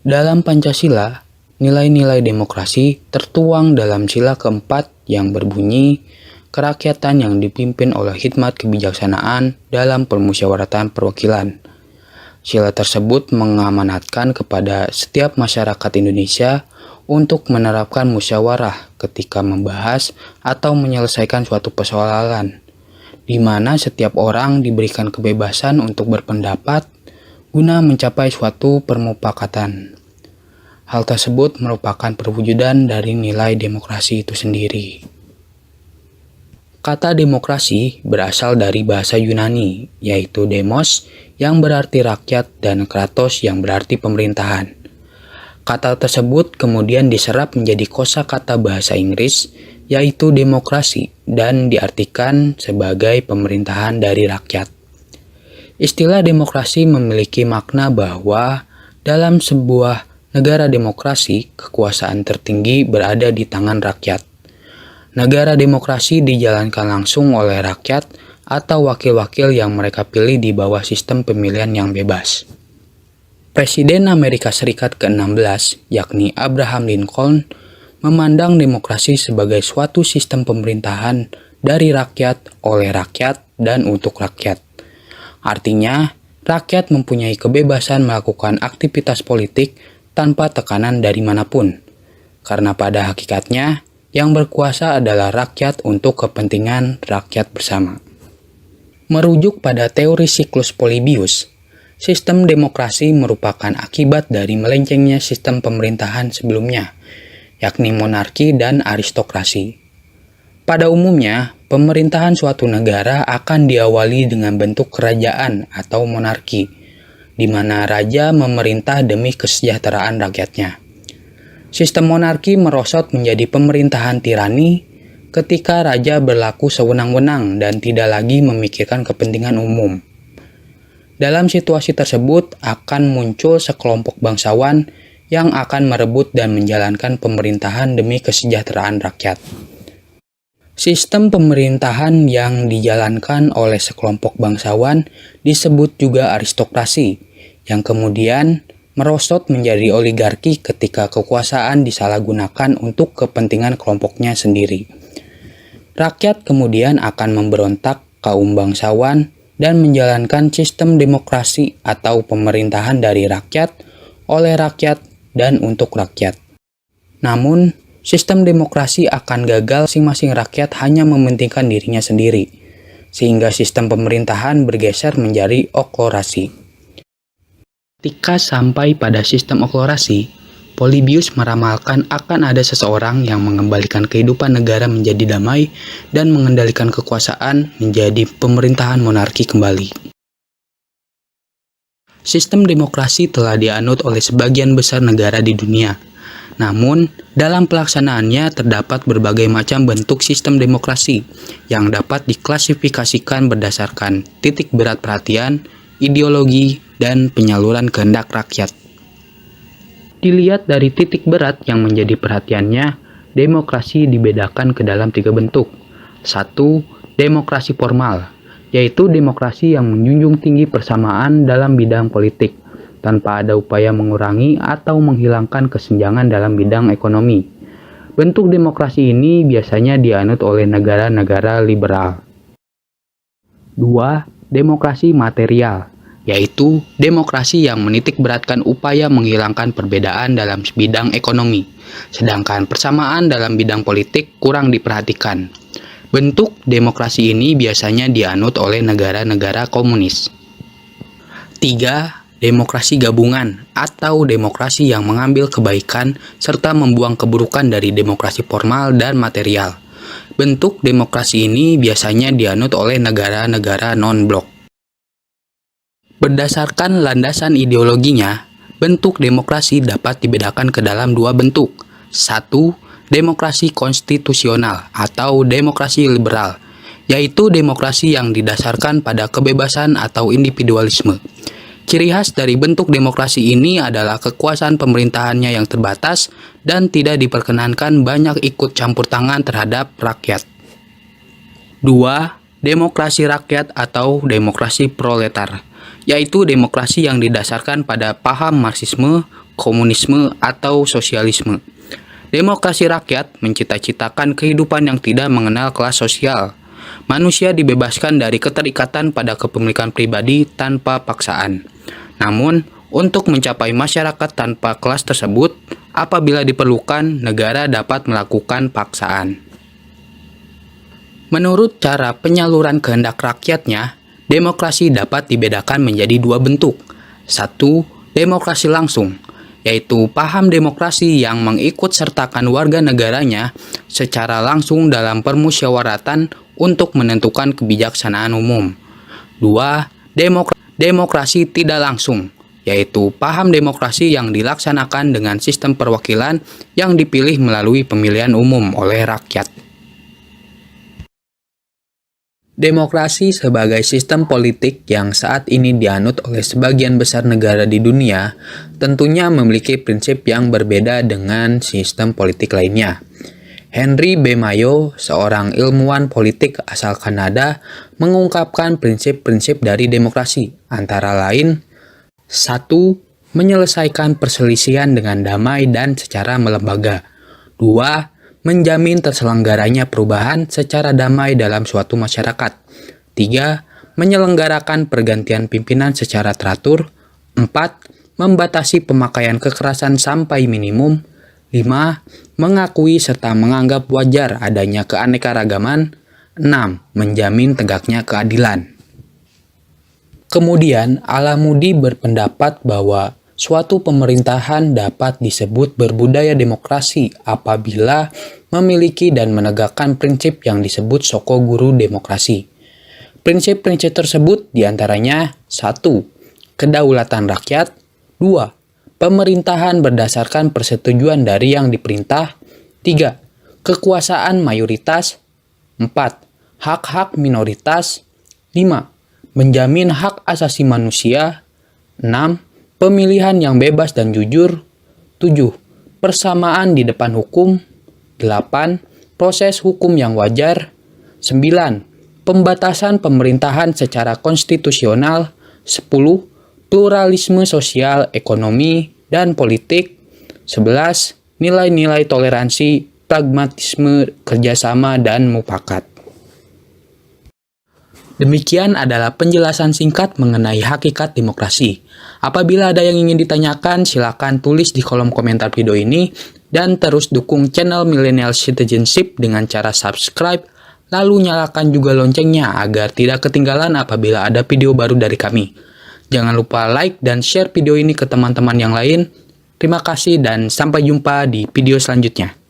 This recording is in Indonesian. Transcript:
Dalam Pancasila, nilai-nilai demokrasi tertuang dalam sila keempat yang berbunyi kerakyatan yang dipimpin oleh hikmat kebijaksanaan dalam permusyawaratan perwakilan. Sila tersebut mengamanatkan kepada setiap masyarakat Indonesia untuk menerapkan musyawarah ketika membahas atau menyelesaikan suatu persoalan, di mana setiap orang diberikan kebebasan untuk berpendapat guna mencapai suatu permufakatan. Hal tersebut merupakan perwujudan dari nilai demokrasi itu sendiri. Kata demokrasi berasal dari bahasa Yunani, yaitu demos yang berarti rakyat dan kratos yang berarti pemerintahan. Kata tersebut kemudian diserap menjadi kosakata bahasa Inggris, yaitu demokrasi, dan diartikan sebagai pemerintahan dari rakyat. Istilah demokrasi memiliki makna bahwa dalam sebuah negara demokrasi, kekuasaan tertinggi berada di tangan rakyat. Negara demokrasi dijalankan langsung oleh rakyat atau wakil-wakil yang mereka pilih di bawah sistem pemilihan yang bebas. Presiden Amerika Serikat ke-16, yakni Abraham Lincoln, memandang demokrasi sebagai suatu sistem pemerintahan dari rakyat, oleh rakyat, dan untuk rakyat. Artinya, rakyat mempunyai kebebasan melakukan aktivitas politik tanpa tekanan dari manapun. Karena pada hakikatnya, yang berkuasa adalah rakyat untuk kepentingan rakyat bersama. Merujuk pada teori siklus Polybius, sistem demokrasi merupakan akibat dari melencengnya sistem pemerintahan sebelumnya, yakni monarki dan aristokrasi. Pada umumnya, pemerintahan suatu negara akan diawali dengan bentuk kerajaan atau monarki, di mana raja memerintah demi kesejahteraan rakyatnya. Sistem monarki merosot menjadi pemerintahan tirani ketika raja berlaku sewenang-wenang dan tidak lagi memikirkan kepentingan umum. Dalam situasi tersebut akan muncul sekelompok bangsawan yang akan merebut dan menjalankan pemerintahan demi kesejahteraan rakyat. Sistem pemerintahan yang dijalankan oleh sekelompok bangsawan disebut juga aristokrasi, yang kemudian merosot menjadi oligarki ketika kekuasaan disalahgunakan untuk kepentingan kelompoknya sendiri. Rakyat kemudian akan memberontak kaum bangsawan dan menjalankan sistem demokrasi atau pemerintahan dari rakyat, oleh rakyat, dan untuk rakyat. Namun, sistem demokrasi akan gagal masing-masing rakyat hanya mementingkan dirinya sendiri, sehingga sistem pemerintahan bergeser menjadi oklarasi. Ketika sampai pada sistem oklarasi, Polybius meramalkan akan ada seseorang yang mengembalikan kehidupan negara menjadi damai dan mengendalikan kekuasaan menjadi pemerintahan monarki kembali. Sistem demokrasi telah dianut oleh sebagian besar negara di dunia. Namun, dalam pelaksanaannya terdapat berbagai macam bentuk sistem demokrasi yang dapat diklasifikasikan berdasarkan titik berat perhatian, ideologi, dan penyaluran kehendak rakyat. Dilihat dari titik berat yang menjadi perhatiannya, demokrasi dibedakan ke dalam 3 bentuk. 1. Demokrasi formal, yaitu demokrasi yang menjunjung tinggi persamaan dalam bidang politik, tanpa ada upaya mengurangi atau menghilangkan kesenjangan dalam bidang ekonomi. Bentuk demokrasi ini biasanya dianut oleh negara-negara liberal. 2. Demokrasi material, yaitu demokrasi yang menitik beratkan upaya menghilangkan perbedaan dalam bidang ekonomi, sedangkan persamaan dalam bidang politik kurang diperhatikan. Bentuk demokrasi ini biasanya dianut oleh negara-negara komunis. 3. Demokrasi gabungan atau demokrasi yang mengambil kebaikan serta membuang keburukan dari demokrasi formal dan material. Bentuk demokrasi ini biasanya dianut oleh negara-negara non-blok. Berdasarkan landasan ideologinya, bentuk demokrasi dapat dibedakan ke dalam 2 bentuk. 1. Demokrasi konstitusional atau demokrasi liberal, yaitu demokrasi yang didasarkan pada kebebasan atau individualisme. Ciri khas dari bentuk demokrasi ini adalah kekuasaan pemerintahannya yang terbatas dan tidak diperkenankan banyak ikut campur tangan terhadap rakyat. 2. Demokrasi rakyat atau demokrasi proletar, yaitu demokrasi yang didasarkan pada paham Marxisme, komunisme, atau sosialisme. Demokrasi rakyat mencita-citakan kehidupan yang tidak mengenal kelas sosial. Manusia dibebaskan dari keterikatan pada kepemilikan pribadi tanpa paksaan. Namun, untuk mencapai masyarakat tanpa kelas tersebut, apabila diperlukan, negara dapat melakukan paksaan. Menurut cara penyaluran kehendak rakyatnya, demokrasi dapat dibedakan menjadi dua bentuk. Satu, demokrasi langsung, yaitu paham demokrasi yang mengikut sertakan warga negaranya secara langsung dalam permusyawaratan untuk menentukan kebijaksanaan umum. Dua, demokrasi tidak langsung, yaitu paham demokrasi yang dilaksanakan dengan sistem perwakilan yang dipilih melalui pemilihan umum oleh rakyat. Demokrasi sebagai sistem politik yang saat ini dianut oleh sebagian besar negara di dunia tentunya memiliki prinsip yang berbeda dengan sistem politik lainnya. Henry B. Mayo, seorang ilmuwan politik asal Kanada, mengungkapkan prinsip-prinsip dari demokrasi, antara lain: 1. Menyelesaikan perselisihan dengan damai dan secara melembaga. 2. Menjamin terselenggaranya perubahan secara damai dalam suatu masyarakat. 3. Menyelenggarakan pergantian pimpinan secara teratur. 4. Membatasi pemakaian kekerasan sampai minimum. 5. Mengakui serta menganggap wajar adanya keanekaragaman. 6. Menjamin tegaknya keadilan. Kemudian, Alamudi berpendapat bahwa suatu pemerintahan dapat disebut berbudaya demokrasi apabila memiliki dan menegakkan prinsip yang disebut Soko Guru demokrasi. Prinsip-prinsip tersebut diantaranya: 1. Kedaulatan rakyat. 2. Pemerintahan berdasarkan persetujuan dari yang diperintah. 3. Kekuasaan mayoritas. 4. Hak-hak minoritas. 5. Menjamin hak asasi manusia. 6. Pemilihan yang bebas dan jujur. 7. Persamaan di depan hukum. 8. Proses hukum yang wajar. 9. Pembatasan pemerintahan secara konstitusional. 10. Pluralisme sosial, ekonomi, dan politik. 11. Nilai-nilai toleransi, pragmatisme, kerjasama, dan mufakat. Demikian adalah penjelasan singkat mengenai hakikat demokrasi. Apabila ada yang ingin ditanyakan, silakan tulis di kolom komentar video ini, dan terus dukung channel Millennial Citizenship dengan cara subscribe, lalu nyalakan juga loncengnya agar tidak ketinggalan apabila ada video baru dari kami. Jangan lupa like dan share video ini ke teman-teman yang lain. Terima kasih dan sampai jumpa di video selanjutnya.